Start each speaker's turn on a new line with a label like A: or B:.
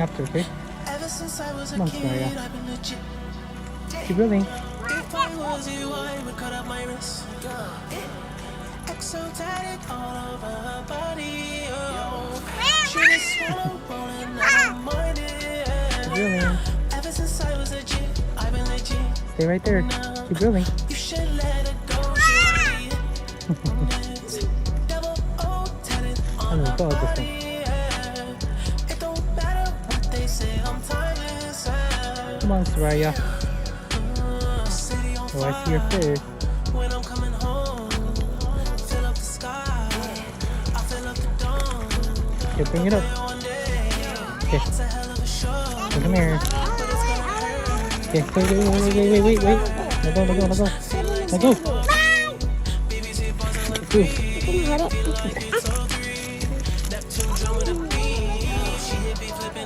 A: After, okay? Come on, Soraya. Keep moving. Keep moving. Stay right there. Keep moving. Ano ito? Gusto. Come on, Soraya. Oh, I see your fish. Okay, bring it up. Okay. So come here. Okay, wait. Let go. Let go.
B: Bye.
A: Let's go.